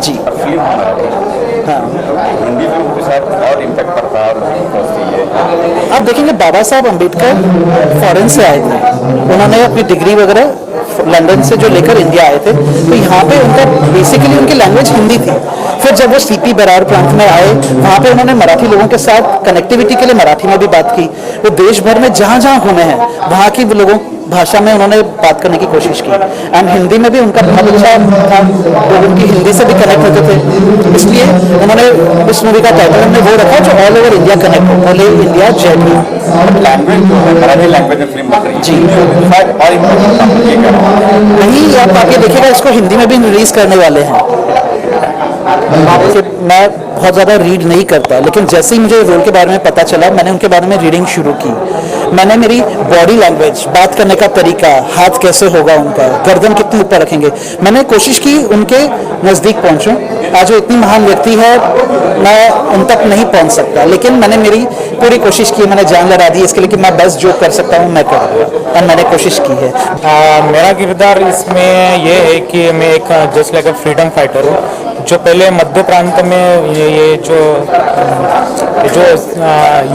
जी। Film हाँ, Hindi film के साथ और इम्पैक्ट पड़ता है और पहुंचती है। आप देखेंगे बाबा साहब अम्बेडकर फॉरेन से आए थे, उन्होंने अपनी डिग्री वगैरह लंदन से जो लेकर इंडिया आए थे, तो यहाँ पे उनका बेसिकली उनकी लैंग्वेज हिंदी थी। फिर जब वो सीपी बरार प्रांत में आए, वहाँ पे उन्होंने मराठी लोगों के साथ कनेक्टिविटी के लिए मराठी में भी बात की। वो देश भर में जहाँ जहाँ घूमे हैं वहाँ की लोगों भाषा में उन्होंने बात करने की कोशिश की। एंड हिंदी में भी उनका बहुत अच्छा था, लोग उनकी हिंदी से भी कनेक्ट होते थे। इसलिए उन्होंने इस मूवी का टाइटल हमने वो रखा जो ऑल ओवर इंडिया कनेक्ट हो, बोले इंडिया जय भीम। लैंग्वेज जो है मराठी लैंग्वेज में फिल्म बन रही है जी। शायद और इम्पैक्ट ये कर रहा है। नहीं, आप आगे देखिएगा इसको हिंदी में भी रिलीज करने वाले हैं। मैं बहुत ज़्यादा रीड नहीं करता, लेकिन जैसे ही मुझे रोल के बारे में पता चला, मैंने उनके बारे में रीडिंग शुरू की। मैंने मेरी बॉडी लैंग्वेज, बात करने का तरीका, हाथ कैसे होगा उनका, गर्दन कितनी ऊपर रखेंगे, मैंने कोशिश की उनके नज़दीक पहुंचूं। आज वो इतनी महान व्यक्ति है, मैं उन तक नहीं पहुंच सकता, लेकिन मैंने मेरी पूरी कोशिश की, मैंने जान लगा दी इसके लिए कि मैं बस जो कर सकता हूँ मैं करूँगा, और मैंने कोशिश की है। मेरा किरदार इसमें ये है कि मैं एक just like a freedom fighter हूँ, जो पहले मध्य प्रांत में ये जो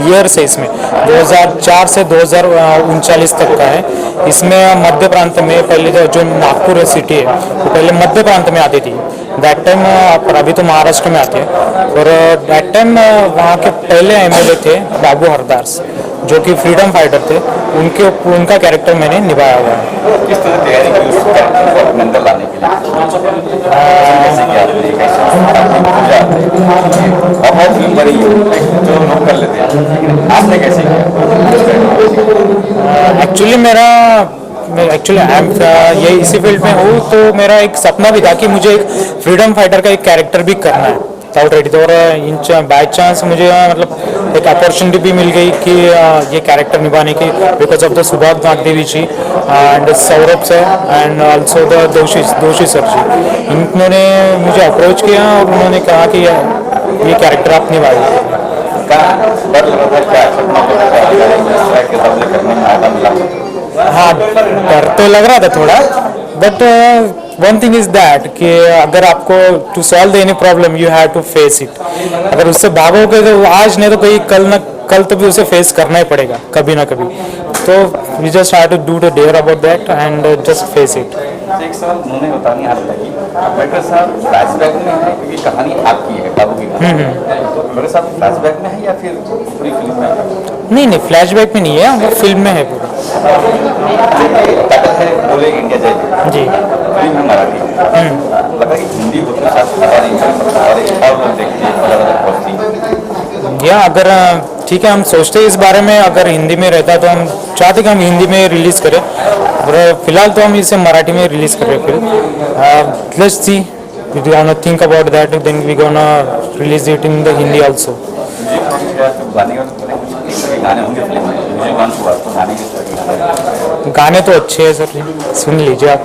ईयर्स है इसमें 2004 से 2039 तक का है। इसमें मध्य प्रांत में पहले जो नागपुर सिटी है वो पहले मध्य प्रांत में आती थी दैट टाइम, पर अभी तो महाराष्ट्र में आती है। और दैट टाइम वहाँ के पहले एमएलए थे बाबू हरदास, जो कि फ्रीडम फाइटर थे, उनका कैरेक्टर मैंने निभाया हुआ है। किस तरह तैयारी की उस कैरेक्टर को अपने अंदर लाने के लिए कैसे किया आपने, बहुत फिल्म बनी जो लोग कर लेते हैं, आपने कैसे किया? एक्चुअली ये इसी फील्ड में हूँ, तो मेरा एक सपना भी था कि मुझे एक फ्रीडम फाइटर का एक कैरेक्टर भी करना है ऑलरेडी। तो और बाय चांस मुझे मतलब एक अपॉर्चुनिटी भी मिल गई कि ये कैरेक्टर निभाने की, because of the Subhash Nagdevi ji and Saurabh sir and also the Doshi sir ji, इन्होंने मुझे अप्रोच किया और उन्होंने कहा कि ये कैरेक्टर आप निभाइए। हाँ, डर तो लग रहा था थोड़ा, but one thing is that कि अगर आपको to solve any problem you have to face it. अगर उससे भागोगे तो आज नहीं तो कोई कल तो भी उसे फेस करना ही पड़ेगा कभी ना कभी। तो we just have to do the dare about that and just face it. एक सवाल उन्होंने बतानी हाथ लगी, अम्बेडकर साहब फ्लैशबैक में है क्योंकि कहानी आपकी है बाबू की, तो अम्बेडकर साहब फ्लैशबैक में है या फिर पूरी फिल्म में है? नहीं, फ्लैशबैक में नहीं है, वो फिल्म में है पूरा। टाइटल है बोले इंडिया जय जी। फिल्म है मराठी, लगा कि हिंदी होते साथ और लोग देखते हैं अलग पहुँचती। या अगर ठीक है, हम सोचते हैं इस बारे में, अगर हिंदी में रहता तो हम चाहते कि हम हिंदी में रिलीज करें, और फिलहाल तो हम इसे मराठी में रिलीज कर रहे हैं फिल्म। Let's see, we gonna think about that, then we gonna release it in the Hindi also. गाने होंगे फिल्म में, मुझे गान हुआ तो गाने के गाने तो अच्छे हैं सर, सुन लीजिए आप,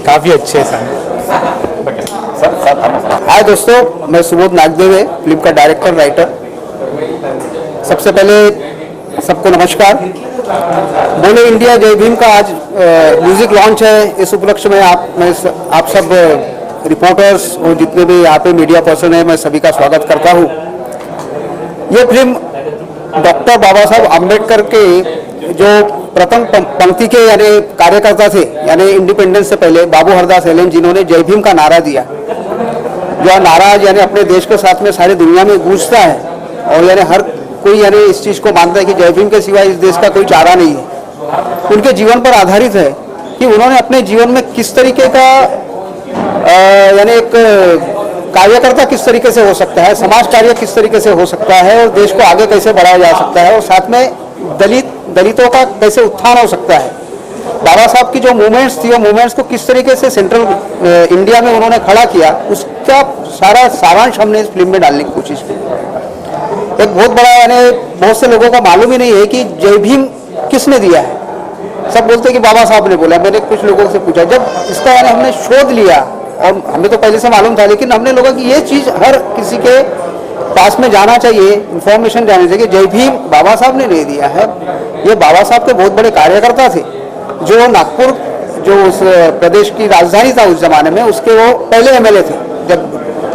काफ़ी अच्छे हैं सर। हाय दोस्तों, मैं सुबोध नागदेव है, फिल्म का डायरेक्टर राइटर। सबसे पहले सबको नमस्कार। बोले इंडिया जय भीम का आज म्यूजिक लॉन्च है। इस उपलक्ष्य में आप सब रिपोर्टर्स और जितने भी यहाँ पे मीडिया पर्सन है, मैं सभी का स्वागत करता हूँ। ये फिल्म डॉक्टर बाबा साहब आम्बेडकर के जो प्रथम पंक्ति के यानी कार्यकर्ता थे, यानी इंडिपेंडेंस से पहले बाबू हरदास एलएन, जिन्होंने जय भीम का नारा दिया, जो नारा यानी अपने देश के साथ में सारी दुनिया में गूंजता है, और यानी हर कोई यानी इस चीज़ को मानता है कि जय भीम के सिवा इस देश का कोई चारा नहीं है। उनके जीवन पर आधारित है कि उन्होंने अपने जीवन में किस तरीके का यानी एक कार्यकर्ता किस तरीके से हो सकता है, समाज कार्य किस तरीके से हो सकता है, और देश को आगे कैसे बढ़ाया जा सकता है, और साथ में दलितों का कैसे उत्थान हो सकता है। बाबा साहब की जो मूवमेंट्स थी, वो मूवमेंट्स को किस तरीके से सेंट्रल इंडिया में उन्होंने खड़ा किया, उसका सारा सारांश हमने इस फिल्म में डालने की कोशिश की। एक बहुत बड़ा यानी बहुत से लोगों को मालूम ही नहीं है कि जय भीम किसने दिया है। सब बोलते हैं कि बाबा साहब ने बोला। मैंने कुछ लोगों से पूछा, जब इसका यानी हमने शोध लिया, और हमें तो पहले से मालूम था, लेकिन हमने लोगों की ये चीज़ हर किसी के पास में जाना चाहिए, इंफॉर्मेशन जानी चाहिए, जय भीम बाबा साहब ने नहीं दिया है। ये बाबा साहब के बहुत बड़े कार्यकर्ता थे, जो नागपुर जो उस प्रदेश की राजधानी था उस जमाने में, उसके वो पहले एमएलए थे। जब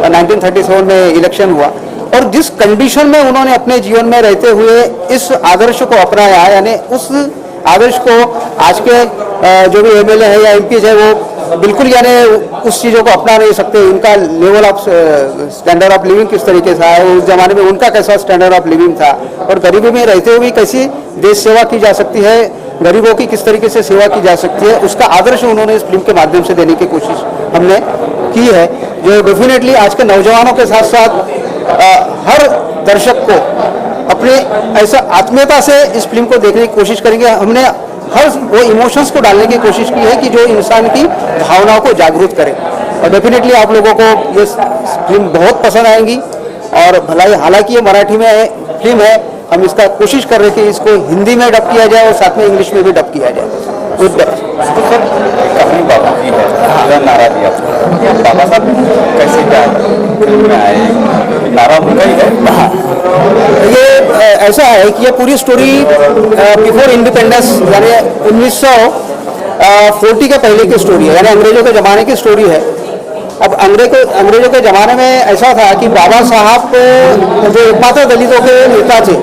1937 में इलेक्शन हुआ, और जिस कंडीशन में उन्होंने अपने जीवन में रहते हुए इस आदर्श को अपनाया, यानी उस आदर्श को आज के जो भी एमएलए है या एमपी है वो बिल्कुल यानी उस चीज़ों को अपना नहीं सकते। उनका level of standard of living किस तरीके से है, उस जमाने में उनका कैसा स्टैंडर्ड ऑफ लिविंग था, और गरीबी में रहते हुए भी कैसी देश सेवा की जा सकती है, गरीबों की किस तरीके से सेवा की जा सकती है, उसका आदर्श उन्होंने इस फिल्म के माध्यम से देने की कोशिश हमने की है, जो डेफिनेटली आज के नौजवानों के साथ साथ हर दर्शक को अपने ऐसा आत्मीयता से इस फिल्म को देखने की कोशिश करेंगे। हमने हर वो इमोशंस को डालने की कोशिश की है कि जो इंसान की भावनाओं को जागरूक करे, और डेफिनेटली आप लोगों को ये फिल्म बहुत पसंद आएंगी। और भलाई हालांकि ये मराठी में फिल्म है, हम इसका कोशिश कर रहे हैं कि इसको हिंदी में डब किया जाए और साथ में इंग्लिश में भी डब किया जाए। कहानी बाबा की है, नारा दिया बाबा साहब कैसे क्या फिल्म में आए, नारा उनका ही है। ये ऐसा है कि ये पूरी स्टोरी बिफोर इंडिपेंडेंस यानी 1940 के पहले की स्टोरी है, यानी अंग्रेजों के ज़माने की स्टोरी है। अब अंग्रेजों के ज़माने में ऐसा था कि बाबा साहब जो एकमात्र दलितों के नेता थे,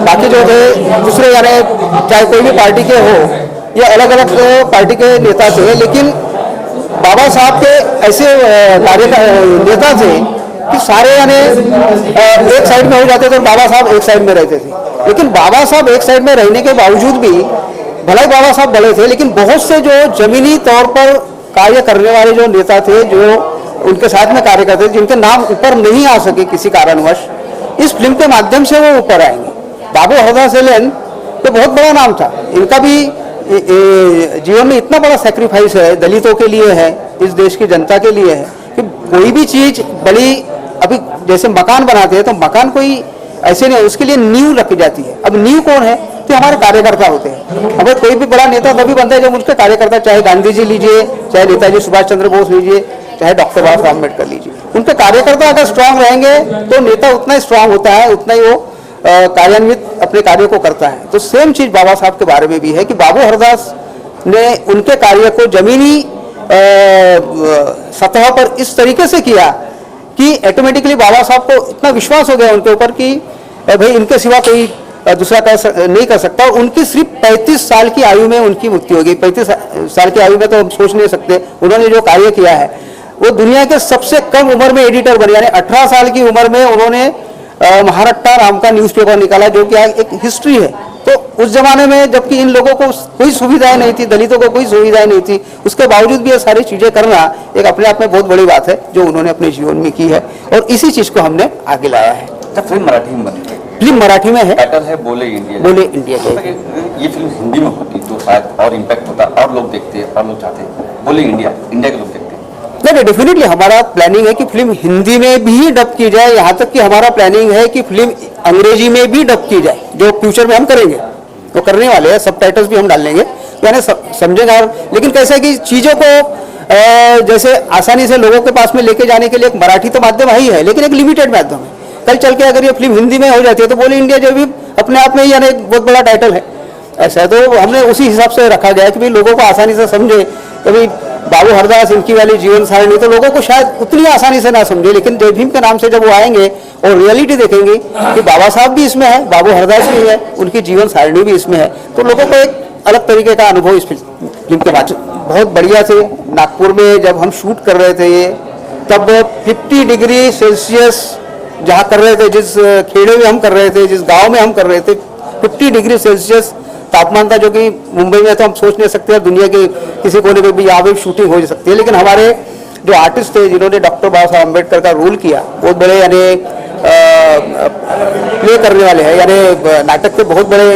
बाकी जो थे दूसरे यानी चाहे कोई भी पार्टी के हो या अलग अलग पार्टी के नेता थे, लेकिन बाबा साहब के ऐसे नेता थे कि सारे यानी एक साइड में हो जाते थे और बाबा साहब एक साइड में रहते थे। लेकिन बाबा साहब एक साइड में रहने के बावजूद भी, भले ही बाबा साहब बड़े थे, लेकिन बहुत से जो जमीनी तौर पर कार्य करने वाले जो नेता थे, जो उनके साथ में कार्य करते थे, जिनके नाम ऊपर नहीं आ सके किसी कारणवश, इस फिल्म के माध्यम से वो ऊपर आएंगे। बाबू हरदास एलन तो बहुत बड़ा नाम था, इनका भी जीवन में इतना बड़ा सेक्रीफाइस है, दलितों के लिए है, इस देश की जनता के लिए है कि कोई भी चीज बड़ी, अभी जैसे मकान बनाते हैं तो मकान कोई ऐसे नहीं, उसके लिए नींव रखी जाती है। अब नींव कौन है? तो हमारे कार्यकर्ता होते हैं। अब कोई भी बड़ा नेता तभी बनता है जब उसके कार्यकर्ता, चाहे गांधी जी लीजिए, चाहे नेताजी सुभाष चंद्र बोस लीजिए, चाहे डॉक्टर बाबा साहब अम्बेडकर लीजिए, उनके कार्यकर्ता अगर स्ट्रांग रहेंगे तो नेता उतना ही स्ट्रांग होता है, उतना ही वो कार्यान्वित अपने कार्यों को करता है। तो सेम चीज बाबा साहब के बारे में भी है कि बाबू हरदास ने उनके कार्य को जमीनी सतह पर इस तरीके से किया कि ऑटोमेटिकली बाबा साहब को इतना विश्वास हो गया उनके ऊपर कि भाई इनके सिवा कोई दूसरा नहीं कर सकता। उनकी सिर्फ 35 साल की आयु में उनकी मृत्यु हो गई। 35 साल की आयु में तो हम सोच नहीं सकते उन्होंने जो कार्य किया है। वो दुनिया के सबसे कम उम्र में एडिटर बने, यानी 18 साल की उम्र में उन्होंने महाराष्ट्र नाम का न्यूज़पेपर निकाला, जो कि एक हिस्ट्री है। तो उस जमाने में जबकि इन लोगों को कोई सुविधाएं नहीं थी, दलितों को कोई सुविधाएं नहीं थी, उसके बावजूद भी ये सारी चीजें करना एक अपने आप में बहुत बड़ी बात है जो उन्होंने अपने जीवन में की है, और इसी चीज को हमने आगे लाया है। फिल्म मराठी में बनी, फिल्म मराठी में है, टाइटल है बोले इंडिया। बोले इंडिया। ये फिल्म हिंदी में होती तो शायद और इम्पैक्ट होता, और लोग देखते और लोग चाहते, बोले इंडिया, इंडिया के लोग देखते। नहीं, डेफिनेटली हमारा प्लानिंग है कि फिल्म हिंदी में भी डब की जाए, यहाँ तक कि हमारा प्लानिंग है कि फिल्म अंग्रेजी में भी डब की जाए, जो फ्यूचर में हम करेंगे, वो करने वाले हैं। सबटाइटल्स भी हम डाल लेंगे, यानी समझेगा। लेकिन कैसा है कि चीज़ों को जैसे आसानी से लोगों के पास में लेके जाने के लिए एक मराठी तो माध्यम ही है, लेकिन एक लिमिटेड माध्यम है। कल चल के अगर ये फिल्म हिंदी में हो जाती है तो बोले इंडिया जो भी अपने आप में ही यानी एक बहुत बड़ा टाइटल है। ऐसा तो हमने उसी हिसाब से रखा गया कि भाई लोगों को आसानी से समझे। कभी बाबू हरदास इनकी वाली जीवन सारणी तो लोगों को शायद उतनी आसानी से ना समझे, लेकिन जय भीम के नाम से जब वो आएंगे और रियलिटी देखेंगे कि बाबा साहब भी इसमें है, बाबू हरदास भी है, उनकी जीवन सारणी भी इसमें है, तो लोगों को एक अलग तरीके का अनुभव इस फिल्म के बाद बहुत बढ़िया थे। नागपुर में जब हम शूट कर रहे थे ये, तब 50 डिग्री सेल्सियस जहाँ कर रहे थे, जिस खेड़े में हम कर रहे थे, जिस गाँव में हम कर रहे थे, 50 डिग्री सेल्सियस तापमान था, जो कि मुंबई में तो हम सोच नहीं सकते, दुनिया के किसी कोने पे भी यहाँ पे शूटिंग हो सकती है। लेकिन हमारे जो आर्टिस्ट थे जिन्होंने डॉक्टर बाबा साहब अम्बेडकर का रोल किया, बहुत बड़े यानी प्ले करने वाले हैं, यानी नाटक के बहुत बड़े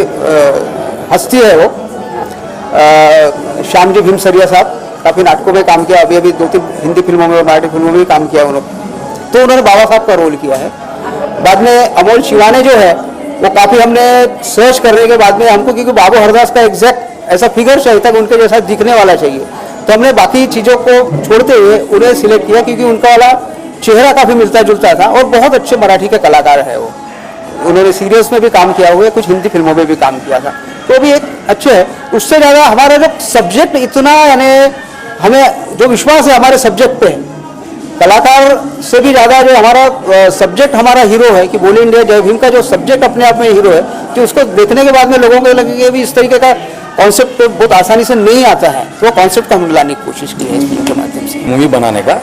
हस्ती है वो, श्याम जी भीमसरिया साहब। काफ़ी नाटकों में काम किया, अभी अभी 2-3 हिंदी फिल्मों में और मराठी फिल्मों में भी काम किया उन्होंने, तो उन्होंने बाबा साहब का रोल किया है। बाद में अमोल शिवाने जो है वो काफ़ी हमने सर्च करने के बाद में हमको, क्योंकि बाबू हरदास का एग्जैक्ट ऐसा फिगर चाहिए था, उनके जैसा दिखने वाला चाहिए, तो हमने बाकी चीज़ों को छोड़ते हुए उन्हें सिलेक्ट किया, क्योंकि उनका वाला चेहरा काफ़ी मिलता जुलता था और बहुत अच्छे मराठी के कलाकार है वो। उन्होंने सीरियल्स में भी काम किया हुआ है, कुछ हिंदी फिल्मों में भी काम किया था, तो भी एक अच्छे है। उससे ज़्यादा हमारा जो सब्जेक्ट इतना, यानी हमें जो विश्वास है हमारे सब्जेक्ट पे, कलाकार से भी ज़्यादा जो हमारा सब्जेक्ट हमारा हीरो है कि बोले इंडिया जय भीम का जो सब्जेक्ट अपने आप में हीरो है, कि उसको देखने के बाद में लोगों को लगे कि भी इस तरीके का कॉन्सेप्ट बहुत आसानी से नहीं आता है, तो वो कॉन्सेप्ट को हमने लाने की कोशिश की है इस फिल्म के माध्यम से। मूवी बनाने का,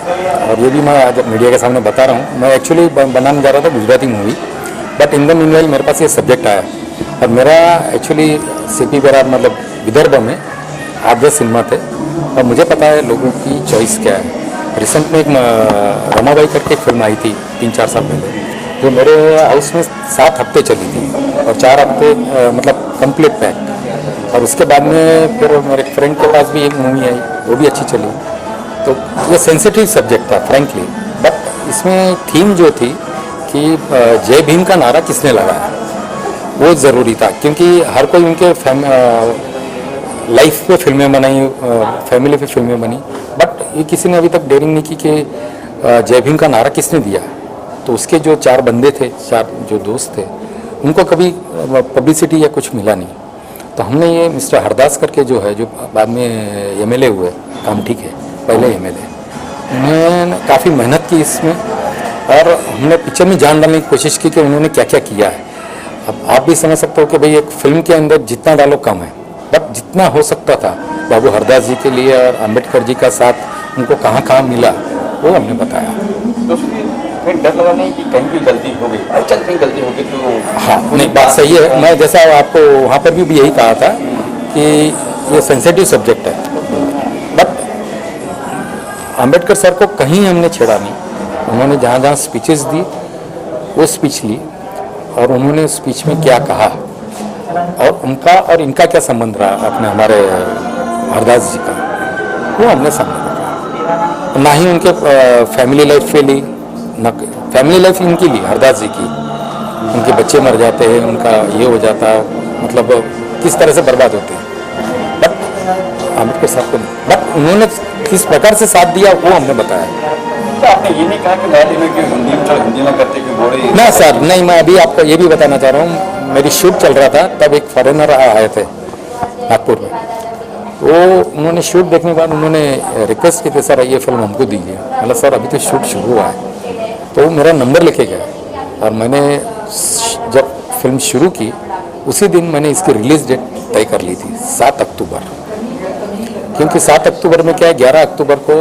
और ये भी मैं आज मीडिया के सामने बता रहा हूँ, मैं एक्चुअली बनाने जा रहा था Gujarati movie, but in the meanwhile मेरे पास ये सब्जेक्ट आया और मेरा एक्चुअली सीपी बेरार मतलब विदर्भ में 8-10 सिनेमा थे और मुझे पता है लोगों की चॉइस क्या है। रिसेंट में एक रमाबाई करके एक फिल्म आई थी 3-4 साल पहले, जो मेरे हाउस में 7 हफ्ते चली थी और 4 हफ्ते मतलब कंप्लीट पैक, और उसके बाद में फिर मेरे फ्रेंड के पास भी एक मूवी आई, वो भी अच्छी चली। तो ये सेंसिटिव सब्जेक्ट था फ्रेंकली, बट इसमें थीम जो थी कि जय भीम का नारा किसने लगाया, वो ज़रूरी था, क्योंकि हर कोई उनके लाइफ पे फिल्में बनाई, फैमिली पे फिल्में बनी, बट ये किसी ने अभी तक डेयरिंग नहीं की कि जय भीम का नारा किसने दिया। तो उसके जो 4 बंदे थे, 4 जो दोस्त थे, उनको कभी पब्लिसिटी या कुछ मिला नहीं। तो हमने ये मिस्टर हरदास करके जो है, जो बाद में एमएलए हुए, काम ठीक है, पहले एमएलए, उन्होंने काफ़ी मेहनत की इसमें, और हमने पिक्चर में जान डालने की कोशिश की कि उन्होंने क्या क्या किया है। अब आप भी समझ सकते हो कि भाई एक फिल्म के अंदर जितना डालो कम है, बट जितना हो सकता था बाबू हरदास जी के लिए और अम्बेडकर जी का साथ उनको कहाँ कहाँ मिला, वो हमने बताया। तो फिर डर लगा नहीं कि कहीं भी गलती हो गई, अच्छा कहीं गलती हो गई तो? हाँ, नहीं, बात सही है। मैं जैसा आपको वहाँ पर भी यही कहा था कि ये सेंसिटिव सब्जेक्ट है, बट अम्बेडकर सर को कहीं हमने छेड़ा नहीं। उन्होंने जहाँ जहाँ स्पीचेस दी वो स्पीच ली, और उन्होंने स्पीच में क्या कहा और उनका और इनका क्या संबंध रहा अपने हमारे हरदास जी का, वो हमने सामने रखा। ना ही उनके फैमिली लाइफ पे ली, ना फैमिली लाइफ इनकी ली, हरदास जी की। उनके बच्चे मर जाते हैं, उनका ये हो जाता, मतलब किस तरह से बर्बाद होते हैं, बट अम्बेडकर साहब को नहीं, बट उन्होंने किस प्रकार से साथ दिया वो हमने बताया। तो आपने ये नहीं कहा कि मैंने हिंदी में करते कि बोले ना सर, नहीं, मैं अभी आपको ये भी बताना चाह रहा हूँ, मेरी शूट चल रहा था, तब एक फॉरेनर आए थे नागपुर में, तो उन्होंने शूट देखने के बाद उन्होंने रिक्वेस्ट की थी, सर ये फिल्म हमको दीजिए। मतलब सर अभी तो शूट शुरू हुआ है, तो मेरा नंबर लिखे गया, और मैंने जब फिल्म शुरू की उसी दिन मैंने इसकी रिलीज डेट तय कर ली थी, 7 अक्टूबर, क्योंकि 7 अक्टूबर में क्या है, 11 अक्टूबर को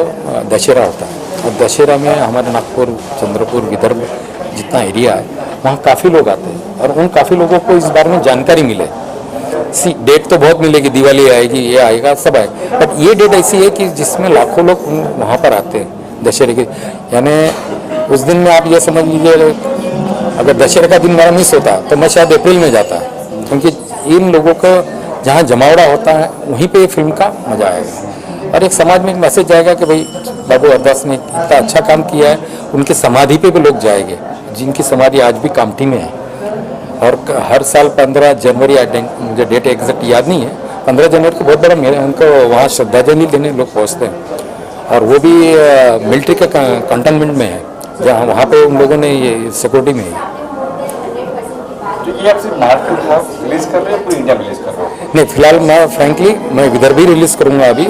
दशहरा होता है, और दशहरा में हमारे नागपुर, चंद्रपुर, विदर्भ जितना एरिया है वहाँ काफ़ी लोग आते हैं, और उन काफ़ी लोगों को इस बारे में जानकारी मिले। डेट तो बहुत मिलेगी, दिवाली आएगी, ये आएगा, सब आएगा, बट ये डेट ऐसी है कि जिसमें लाखों लोग वहाँ पर आते हैं दशहरे के। यानी उस दिन में आप ये समझ लीजिए, अगर दशहरे का दिन मेरा मिस होता तो मैं शायद अप्रैल में जाता, क्योंकि इन लोगों का जहाँ जमावड़ा होता है वहीं पे फिल्म का मजा आएगा, और एक समाज में एक मैसेज जाएगा कि भाई बाबू हरदास ने इतना अच्छा काम किया है। उनकी समाधि पे भी लोग जाएंगे, जिनकी समाधि आज भी कामठी में है, और हर साल 15 जनवरी, मुझे डेट एग्जैक्ट याद नहीं है, 15 जनवरी को बहुत बड़ा मेरे उनको वहाँ श्रद्धांजलि देने लोग पहुँचते हैं, और वो भी मिलिट्री के कंटेनमेंट में है, जहाँ वहाँ पे उन लोगों ने ये सिक्योरिटी में है। तो ये आप सिर्फ महाराष्ट्र रिलीज कर रहे हो, पूरी इंडिया रिलीज कर रहे हो? नहीं, फिलहाल मैं फ्रैंकली मैं विदर्भ ही रिलीज़ करूँगा अभी,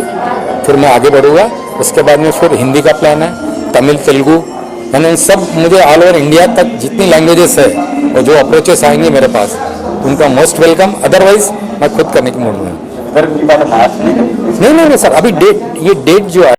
फिर मैं आगे बढ़ूँगा, उसके बाद में फिर हिंदी का प्लान है, तमिल, तेलुगु, मैंने सब, मुझे ऑल ओवर इंडिया तक जितनी लैंग्वेजेस है और जो अप्रोचेस आएंगे मेरे पास, उनका मोस्ट वेलकम। अदरवाइज मैं खुद करने की मूड में हूँ। विदर्भ की बात महाराष्ट्र नहीं सर, अभी ये डेट जो है